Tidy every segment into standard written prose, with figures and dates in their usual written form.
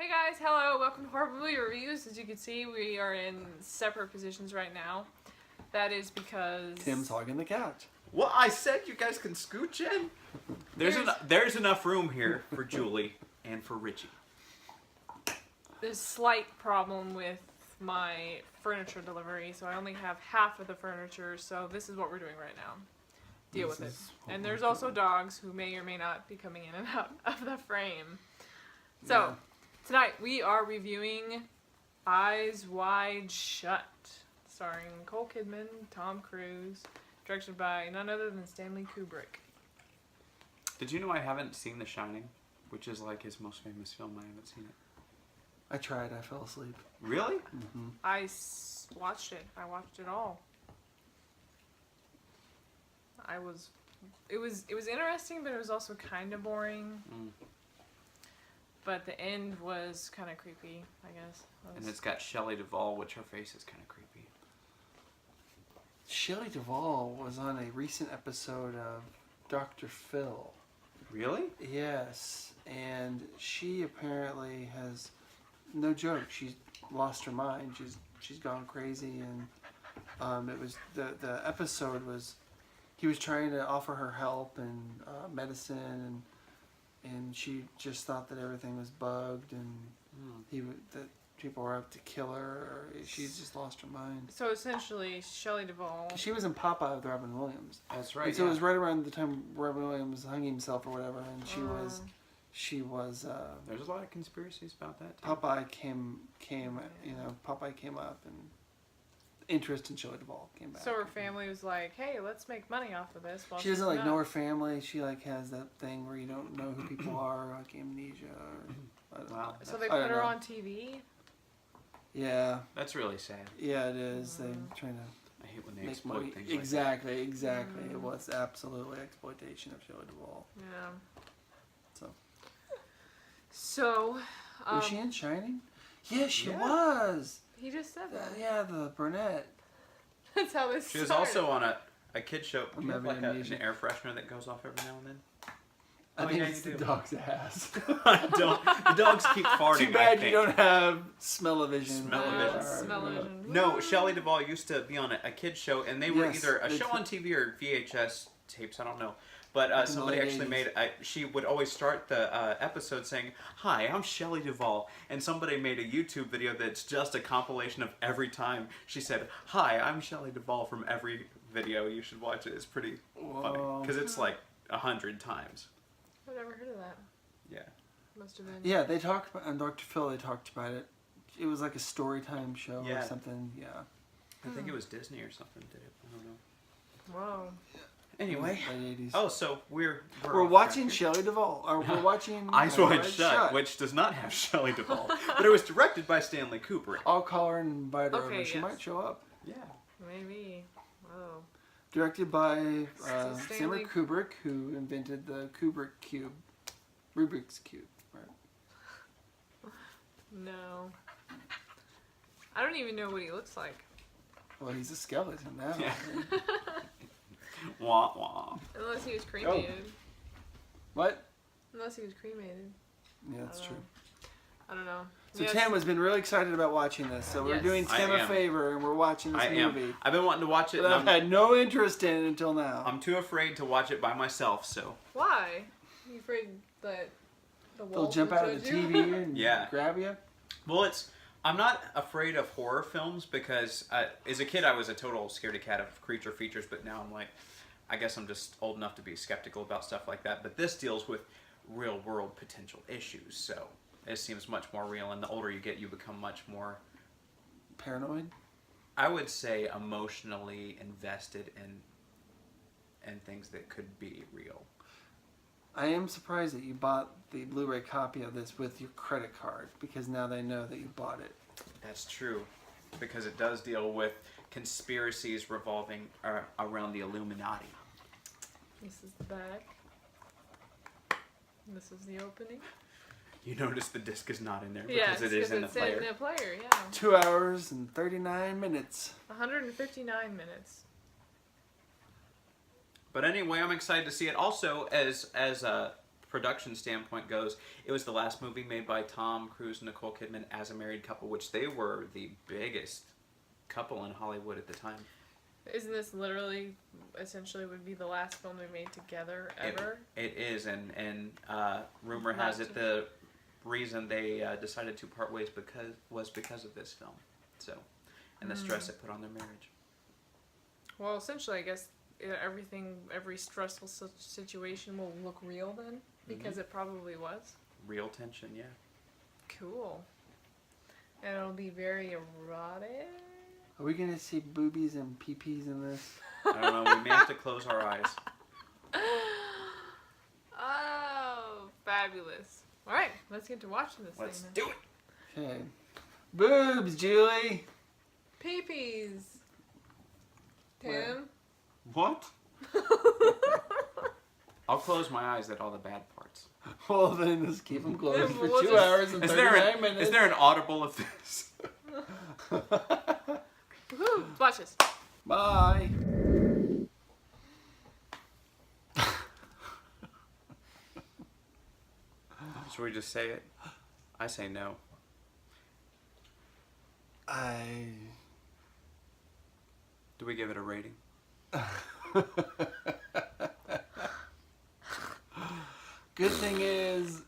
Hey guys, hello, welcome to Horror Movie Reviews. As you can see, we are in separate positions right now. That is because... Tim's hogging the couch. Well, I said you guys can scooch in. There's enough room here for Julie and for Richie. There's a slight problem with my furniture delivery, so I only have half of the furniture, so this is what we're doing right now. Deal with it. And there's also dogs who may or may not be coming in and out of the frame. So... Yeah. Tonight we are reviewing Eyes Wide Shut, starring Nicole Kidman, Tom Cruise, directed by none other than Stanley Kubrick. Did you know I haven't seen The Shining, which is like his most famous film? I haven't seen it. I tried. I fell asleep. Really? Mm-hmm. Watched it. I watched it all. It was interesting, but it was also kind of boring. But the end was kind of creepy, I guess. And it's got Shelley Duvall, which her face is kind of creepy. Shelley Duvall was on a recent episode of Dr. Phil. Really? Yes, and she apparently has, no joke, she's lost her mind. She's gone crazy, and it was the episode was, he was trying to offer her help and medicine, and she just thought that everything was bugged, and that people were out to kill her, or she's just lost her mind. So essentially, Shelley Duvall... She was in Popeye with Robin Williams. That's right. And so it was right around the time Robin Williams hung himself or whatever, and she was. There's a lot of conspiracies about that too. Popeye came. Popeye came up, and interest in Shelley Duvall came back. So her family was like, "Hey, let's make money off of this." She doesn't know her family. She has that thing where you don't know who people are, like amnesia. Wow. So they put her on TV. Yeah. That's really sad. Yeah, it is. They're trying to. I hate when they make exploit money. things Exactly. It was absolutely exploitation of Shelley Duvall. Yeah. So. Was she in Shining? Yeah, she was. He just said that. Yeah, the brunette. That's how this She was started. also on a kid show. Do you have like an air freshener that goes off every now and then? I think it's the dog's ass. The dogs keep farting. Too bad you don't have smell-o-vision. Smell-o-vision. No, Shelley Duvall used to be on a kid show, and they were either a show on TV or VHS tapes. I don't know. But somebody actually she would always start the episode saying, "Hi, I'm Shelley Duvall," and somebody made a YouTube video that's just a compilation of every time she said, "Hi, I'm Shelley Duvall" from every video. You should watch it. It's pretty funny because it's like 100 times. I've never heard of that. Yeah. Must have been. Yeah, they talked about on Dr. Phil. They talked about it. It was like a story time show or something. Yeah. I think it was Disney or something did it. I don't know. Whoa. Anyway, late 80s. oh, so we're watching Shelley Duvall. Or we're watching Eyes Wide Shut, which does not have Shelley Duvall, but it was directed by Stanley Kubrick. I'll call her and invite her over. Okay, She might show up. Yeah. Maybe. Whoa. Directed by Stanley Kubrick, who invented the Kubrick Cube. Rubik's Cube, right? No. I don't even know what he looks like. Well, he's a skeleton now. Yeah. Wah wah. Unless he was cremated. What? Unless he was cremated. Yeah, that's true. I don't know. So Tim has been really excited about watching this. So we're doing Tim a favor and we're watching this movie. I've been wanting to watch it. But I've had no interest in it until now. I'm too afraid to watch it by myself, so. Why? You afraid that the wolf They'll jump out of the TV and grab you? Well, I'm not afraid of horror films because as a kid I was a total scaredy cat of creature features, but now I'm like, I guess I'm just old enough to be skeptical about stuff like that. But this deals with real world potential issues, so it seems much more real. And the older you get, you become much more paranoid. I would say emotionally invested in things that could be real. I am surprised that you bought the Blu-ray copy of this with your credit card, because now they know that you bought it. That's true, because it does deal with conspiracies revolving around the Illuminati. This is the back. This is the opening. You notice the disc is not in there because it is in the player. It's in the player, yeah. 2 hours and 39 minutes. 159 minutes. But anyway, I'm excited to see it. Also, as production standpoint goes, it was the last movie made by Tom Cruise and Nicole Kidman as a married couple, which they were the biggest couple in Hollywood at the time. Isn't this literally, essentially, would be the last film they made together ever? It is, and rumor has it the reason they decided to part ways was because of this film. So, and the stress it put on their marriage. Well, essentially, I guess every stressful situation will look real then, because it probably was. Real tension, yeah. Cool. And it'll be very erotic. Are we gonna see boobies and pee-pees in this? I don't know. We may have to close our eyes. Oh, fabulous. All right, let's get to watching this Let's thing do it. Okay. Boobs, Julie. Peepees. Tim? What? I'll close my eyes at all the bad parts. Well, then let's keep them closed Then for we'll 2 just- hours and 39 minutes. Is there an audible of this? Woohoo! Watch this. Bye. Should we just say it? I say no. Do we give it a rating? Good thing is,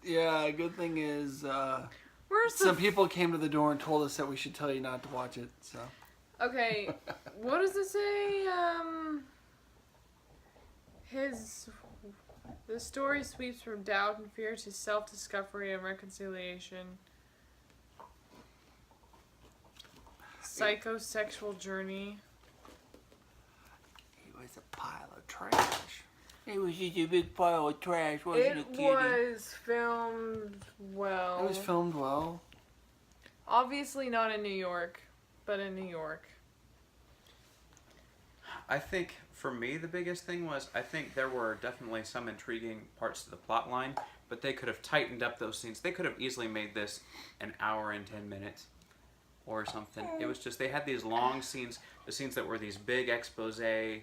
Where's some the... people came to the door and told us that we should tell you not to watch it, so. Okay, what does it say? The story sweeps from doubt and fear to self-discovery and reconciliation. Psychosexual journey. It was a pile of trash. It was just a big pile of trash, wasn't it, kitty? Was filmed well. It was filmed well. Obviously not in New York, but in New York. I think for me the biggest thing was I think there were definitely some intriguing parts to the plot line, but they could have tightened up those scenes. They could have easily made this an hour and 10 minutes or something. It was just they had these long scenes, the scenes that were these big expose, and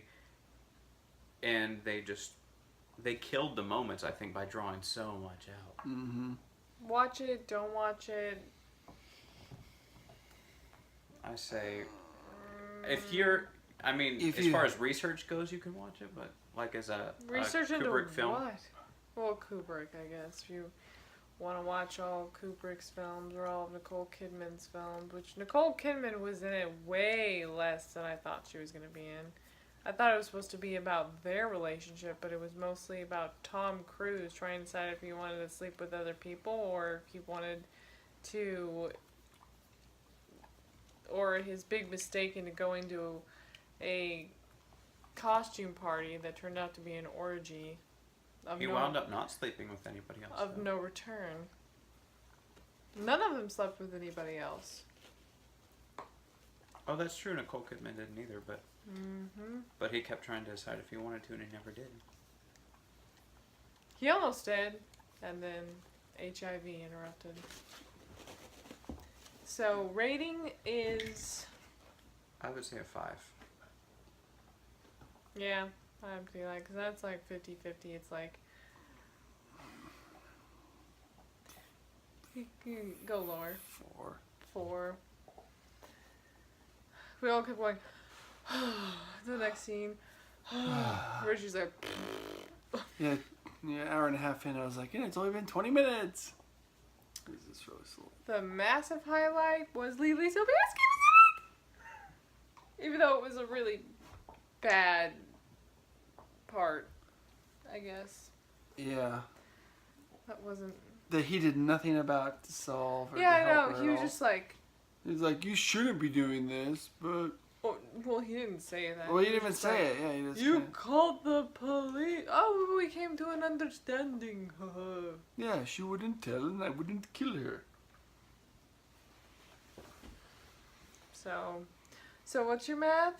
they killed the moments, I think, by drawing so much out. Mm-hmm. Watch it, don't watch it. I say, if you're, I mean, as far as research goes, you can watch it, but like as a Research into Kubrick film. what? Well, Kubrick, I guess. If you want to watch all Kubrick's films or all of Nicole Kidman's films, which Nicole Kidman was in it way less than I thought she was going to be in. I thought it was supposed to be about their relationship, but it was mostly about Tom Cruise trying to decide if he wanted to sleep with other people or if he wanted to, or his big mistake into going to a costume party that turned out to be an orgy. He wound up not sleeping with anybody else. Of though. no return. None of them slept with anybody else. Oh, that's true. Nicole Kidman didn't either, but but he kept trying to decide if he wanted to, and he never did. He almost did, and then HIV interrupted. So rating is, I would say a 5. yeah, I'd be like, 'cause that's like 50-50. It's like, you can go lower. 4. 4. We all kept going. The next scene. Richie's like. Yeah, hour and a half in, I was like, yeah, it's only been 20 minutes. This is really slow. The massive highlight was Lily Sobieski was in it! Even though it was a really bad part, I guess. Yeah. That wasn't... That he did nothing about to solve or Yeah, to I help know. her He at was all. just like... He's like, you shouldn't be doing this, but... Oh, well, he didn't say that. Well, he was didn't even just say like, it. Yeah, he just You kinda- called the police. Oh, we came to an understanding. Yeah, she wouldn't tell and I wouldn't kill her. So what's your math?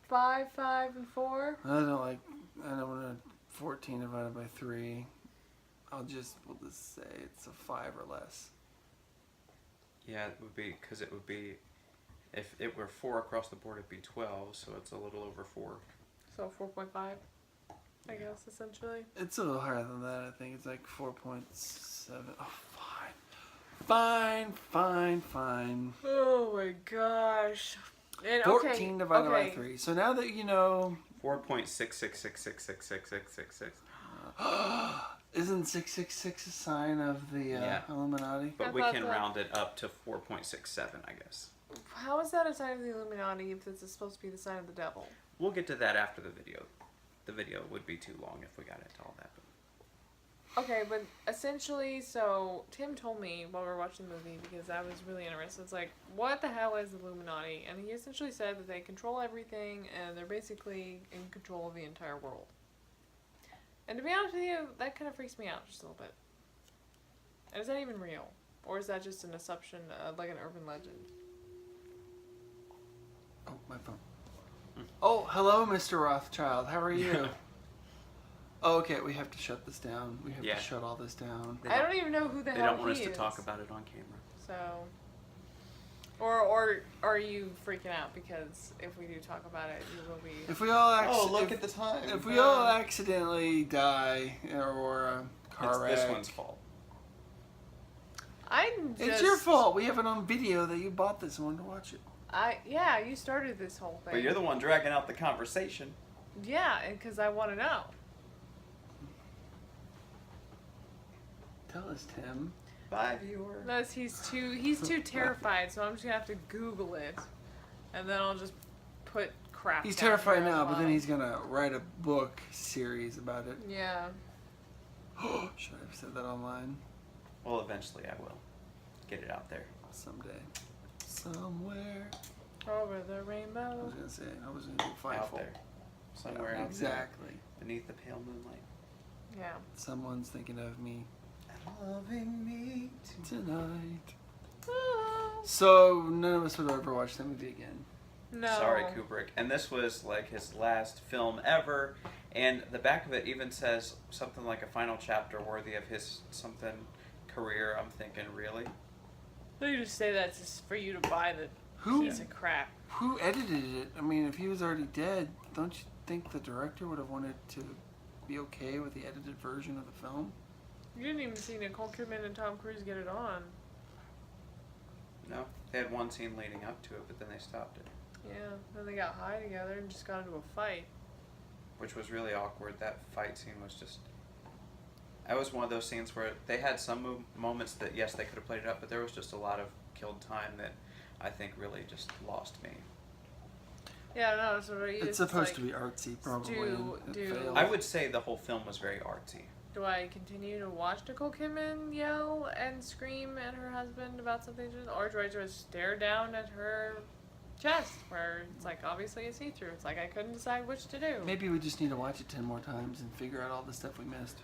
5, 5, and 4? I don't want to 14 divided by 3. We'll just say it's a 5 or less. Yeah, it would be, because it would be, if it were 4 across the board, it'd be 12, so it's a little over 4. So 4.5. I guess, essentially. It's a little higher than that, I think. It's like 4.7. Oh, fine. Fine. Oh my gosh. And, 14 divided by okay. 3. So now that you know... 4.666666666. Isn't 666 a sign of the Illuminati? But I we thought can that- round it up to 4.67, I guess. How is that a sign of the Illuminati if this is supposed to be the sign of the devil? We'll get to that after the video. The video would be too long if we got into all that. Okay, but essentially, so Tim told me while we were watching the movie, because I was really interested, it's like, what the hell is the Illuminati? And he essentially said that they control everything, and they're basically in control of the entire world. And to be honest with you, that kind of freaks me out just a little bit. And is that even real? Or is that just an assumption, like an urban legend? Oh, my phone. Oh, hello, Mr. Rothschild. How are you? Oh, okay, we have to shut this down. We have to shut all this down. I don't even know who the They hell don't want us he to is. talk about it on camera. So, or are you freaking out because if we do talk about it, you will be. If we all at the time. If we all accidentally die or a car wreck, It's this one's fault. it's your fault. We have it on video that you bought this one to watch it. Yeah, you started this whole thing. But you're the one dragging out the conversation. Yeah, because I want to know. Tell us, Tim. Bye, viewer. No, he's too terrified, so I'm just gonna have to Google it, and then I'll just put crap. He's down terrified here now, but then while- he's gonna write a book series about it. Yeah. Should I have said that online? Well, eventually I will. Get it out there. Someday. Somewhere. Over the I rainbow. was gonna say. I was gonna do Out Fightful. there. Somewhere out Exactly. there. Beneath the pale moonlight. Yeah. Someone's thinking of me Loving me tonight. So none of us would ever watch that movie again. No. Sorry, Kubrick. And this was like his last film ever. And the back of it even says something like a final chapter worthy of his something career. I'm thinking, really? They just say that just for you to buy the Who piece of crap. who edited it? I mean, if he was already dead, don't you think the director would have wanted to be okay with the edited version of the film? You didn't even see Nicole Kidman and Tom Cruise get it on. No. They had one scene leading up to it, but then they stopped it. Yeah. Then they got high together and just got into a fight. Which was really awkward. That fight scene was just... That was one of those scenes where they had some moments that, yes, they could have played it up, but there was just a lot of killed time that I think really just lost me. Yeah, no, so It's supposed to be artsy, probably. and it failed. I would say the whole film was very artsy. Do I continue to watch Nicole Kidman yell and scream at her husband about something, or do I just stare down at her chest, where it's like obviously a see-through? It's like I couldn't decide which to do. Maybe we just need to watch it 10 more times and figure out all the stuff we missed.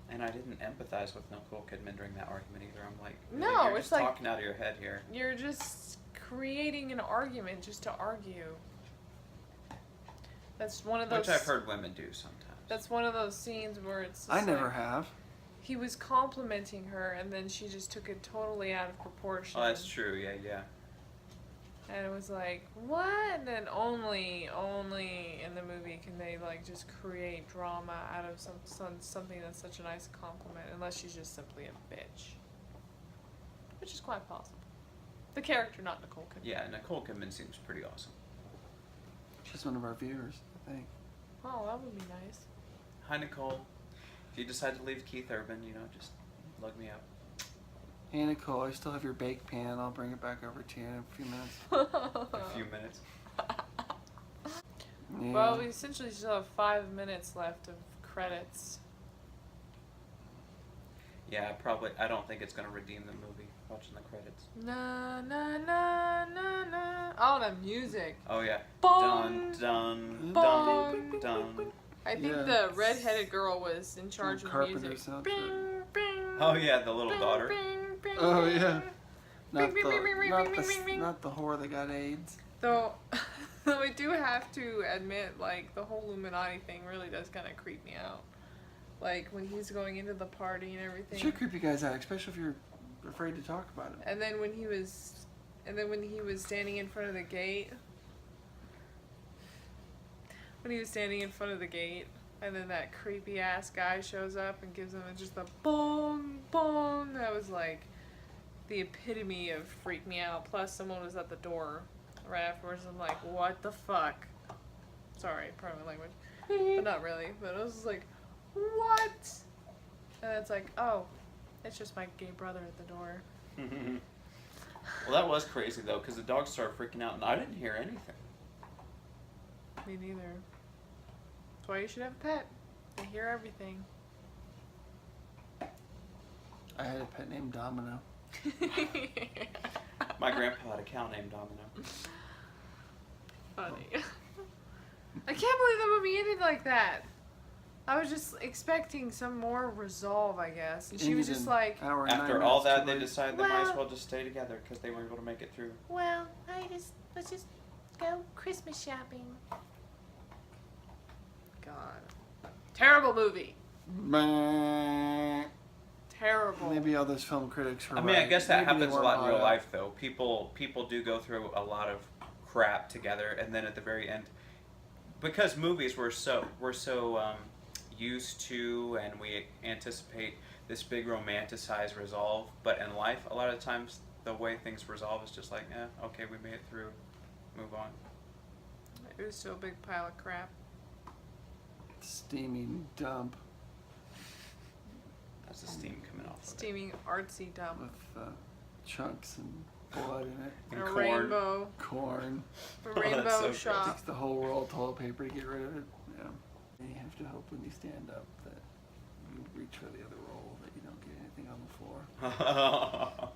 And I didn't empathize with Nicole Kidman during that argument either. I'm like, No, you're it's just like- talking out of your head here. You're just creating an argument just to argue. That's one of those. Which I've heard women do sometimes. That's one of those scenes where it's. Just I never like, have. He was complimenting her, and then she just took it totally out of proportion. Oh, that's true. Yeah. And it was like, what? And then only in the movie can they like just create drama out of something that's such a nice compliment, unless she's just simply a bitch, which is quite possible. The character, not Nicole Kidman. Yeah, Nicole Kidman seems pretty awesome. She's one of our viewers, I think. Oh, that would be nice. Hi, Nicole. If you decide to leave Keith Urban, just lug me up. Hey, Nicole, I still have your bake pan. I'll bring it back over to you in a few minutes. A few minutes. Yeah. Well, we essentially still have 5 minutes left of credits. Yeah, probably. I don't think it's going to redeem the movie, watching the credits. Na na na na na. Oh, the music. Oh, yeah. Bong. Dun, dun, Bong. dun, dun. I think Yeah. the redheaded girl was in charge of the Carpenter music. soundtrack. Bing, bing, Oh, yeah, the little bing, daughter. bing, bing, Oh, bing. yeah. Not Bing, bing, bing, bing, bing, the bing, bing. not the whore that got AIDS. Though, I do have to admit, like, the whole Illuminati thing really does kind of creep me out. Like, when he's going into the party and It everything. should creep you guys out, especially if you're afraid to talk about it. And then when he was standing in front of the gate, when he was standing in front of the gate, and then that creepy ass guy shows up and gives him just a boom, boom. That was like the epitome of freak me out. Plus, someone was at the door right afterwards. I'm like, what the fuck? Sorry, pardon my language, but not really. But I was just like, what? And it's like, oh, it's just my gay brother at the door. Well, that was crazy though, because the dogs started freaking out, and I didn't hear anything. Me neither. That's why you should have a pet. They hear everything. I had a pet named Domino. My grandpa had a cow named Domino. Funny. I can't believe the movie ended like that. I was just expecting some more resolve, I guess. And she was just like, After all that, they decided they might as well just stay together because they weren't able to make it through. Well, let's just go Christmas shopping. God. Terrible movie. Meh. Terrible. Maybe all those film critics were I mean, right. I guess that Maybe they happens a weren't lot in real hot life, though. People do go through a lot of crap together, and then at the very end, because movies we're so used to, and we anticipate this big romanticized resolve. But in life, a lot of times, the way things resolve is just like, okay, we made it through, move on. It was still a big pile of crap. Steaming dump That's the steam coming off of it. Steaming artsy dump. with chunks and blood in it. And a corn. rainbow. Corn. A Oh, that's rainbow so gross. shop. Takes the whole roll of toilet paper to get rid of it. Yeah. And you have to hope when you stand up that you reach for the other roll that you don't get anything on the floor.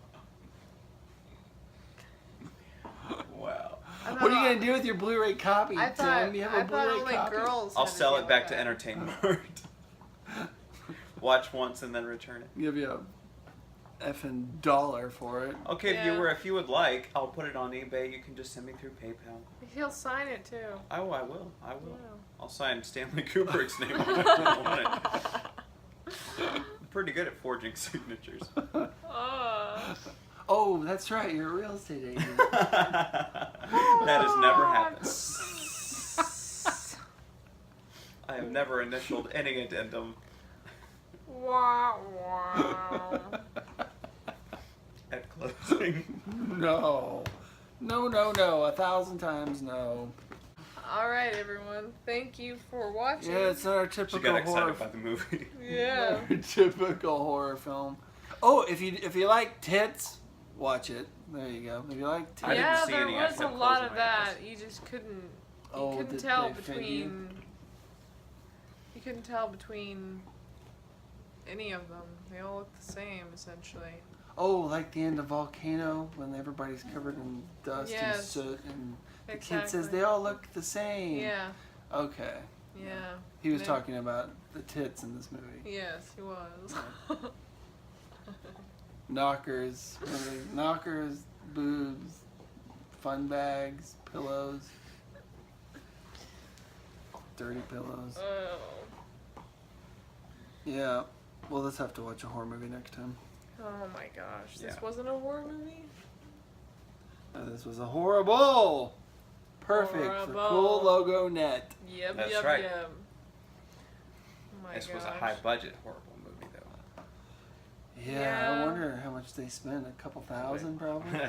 Wow. What are you gonna do with your Blu-ray copy, I thought, Tim? You have a I thought Blu-ray only copy? girls. I'll had to sell deal it with back to that. Entertainment Mart. Watch once and then return it. Give you a effing $1 for it. Okay, Yeah. viewer, if you would like, I'll put it on eBay. You can just send me through PayPal. He'll sign it too. Oh, I will. Yeah. I'll sign Stanley Kubrick's name on it. I want it. I'm pretty good at forging signatures. Oh, that's right. You're a real estate agent. That has never happened. I have never initialed any addendum Wow, wow. at closing. No. No, no, no. 1,000 times no. All right, everyone. Thank you for watching. Yeah, it's not our She typical got horror. excited by the movie. Yeah. Our typical horror film. Oh, if you like tits, watch it. There you go. If you like tits, I didn't Yeah, see there any. I was just a had lot clothes of on my that. eyes. You just couldn't. You Oh, couldn't did tell they offend you? between. You couldn't tell between any of them. They all look the same, essentially. oh, like the end of Volcano when everybody's covered in dust and Yes. soot, and the kid Exactly. says they all look the same. Yeah. Okay. Yeah. He was They- talking about the tits in this movie. Yes, he was. Knockers, what are they? Knockers, boobs, fun bags, pillows, dirty pillows. Oh. Yeah. We'll just have to watch a horror movie next time. Oh my gosh. This Yeah. wasn't a horror movie? This was a horrible. Perfect for Horrible. cool logo net. Yep, That's yep, right. yep. Oh my This gosh. was a high budget horrible movie, though. Yeah, Yeah. I wonder how much they spent. A couple thousand, probably.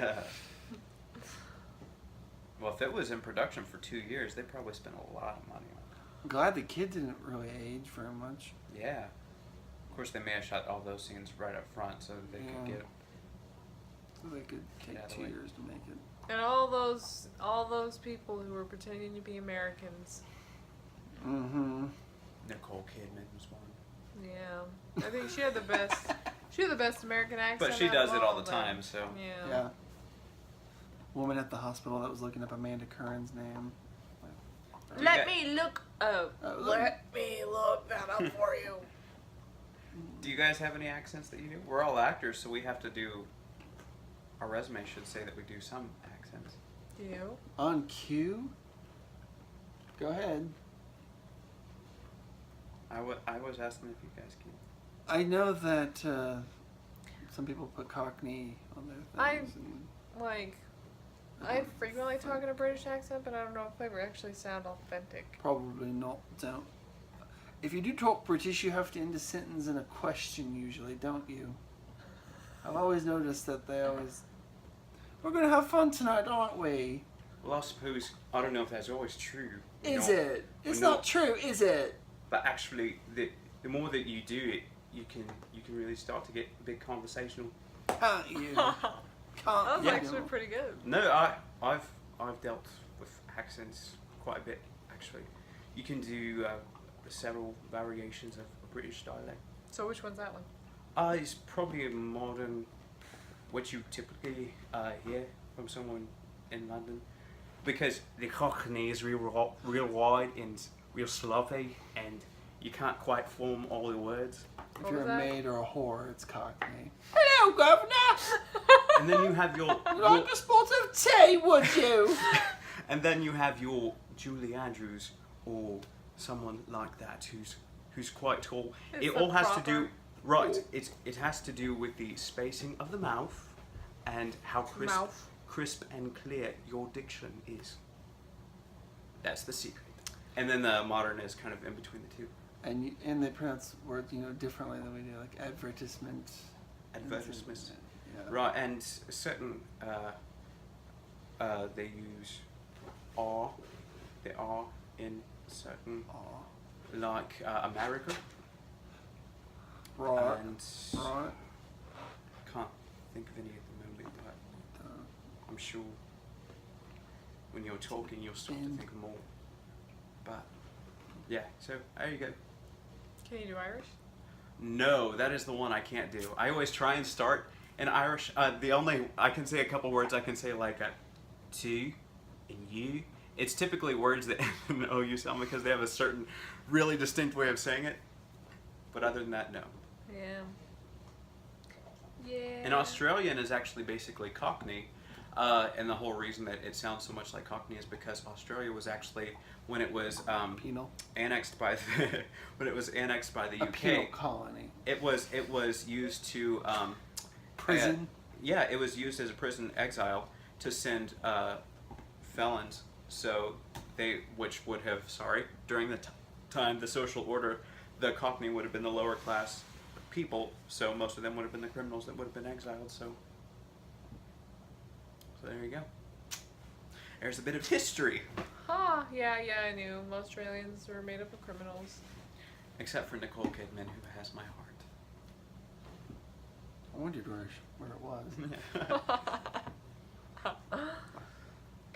Well, if it was in production for 2 years, they probably spent a lot of money on I'm glad the kid didn't really age very much. it. Yeah. Of course, they may have shot all those scenes right up front so that they could Yeah. get. So they could take out of the 2 way. years to make it. And all those people who were pretending to be Americans. Mm-hmm. Nicole Kidman was one. Yeah. I think she had the best American accent. But she out does of it all all the of them. time, so. Yeah. Yeah. Woman at the hospital that was looking up Amanda Curran's name. Let me look up. look- Let me look that up for you. Do you guys have any accents that you do? We're all actors, so we have to do. Our resume should say that we do some accents. Do you? On cue? Go ahead. I was asking if you guys can. I know that some people put Cockney on their things. and Like, I frequently talk in a British accent, but I don't know if I actually sound authentic. Probably not. Don't. If you do talk British, you have to end a sentence in a question usually, don't you? I've always noticed that they always. We're gonna have fun tonight, aren't we? Well, I suppose I don't know if that's always true. Is it? It's not true, is it? But actually, the more that you do it, you can really start to get a bit conversational. Can't you? That Can't was you? actually pretty good. No, I've dealt with accents quite a bit actually. You can do several variations of a British dialect. So which one's that one? It's probably a modern, what you typically hear from someone in London, because the Cockney is real wide and real sloppy, and you can't quite form all the words. If What you're was a that? maid or a whore, it's Cockney. Hello, Governor! And then you have your, Like a spot of tea, would you? and then you have your Julie Andrews or someone like that who's quite tall. Is It the all has to proper- do right. It has to do with the spacing of the mouth and how crisp and clear your diction is. That's the secret. And then the modern is kind of in between the two. And they pronounce words, differently than we do, like advertisement. Advertisements. Yeah. Right, and certain they use R. They are in certain, Aw. like America. Right. And Right. can't think of any at the moment, but I'm sure when you're talking you'll start to think of more. But yeah, so there you go. Can you do Irish? No, that is the one I can't do. I always try and start in Irish. The only I can say a couple words. I can say like a to and you. It's typically words that end in an OU sound because they have a certain really distinct way of saying it. But other than that, no. Yeah. Yeah. And Australian is actually basically Cockney. And the whole reason that it sounds so much like Cockney is because Australia was actually, when it was Penal. annexed by the, when it was annexed by the A penal UK, colony. it was used to Prison. yeah, it was used as a prison exile to send felons. So which would have, during the time the social order, the Cockney would have been the lower class people. So most of them would have been the criminals that would have been exiled. So there you go. There's a bit of history. Huh, yeah, I knew. Most Australians were made up of criminals. Except for Nicole Kidman, who has my heart. I wondered where it was.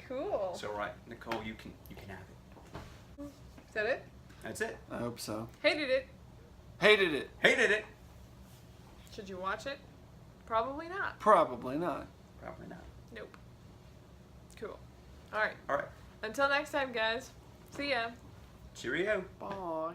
Cool. So right, Nicole, you can have it. Is that it? That's it. I hope so. Hated it. Hated it. Hated it. Should you watch it? Probably not. Probably not. Probably not. Nope. Cool. Alright. All right. Until next time, guys. See ya. Cheerio. Bye.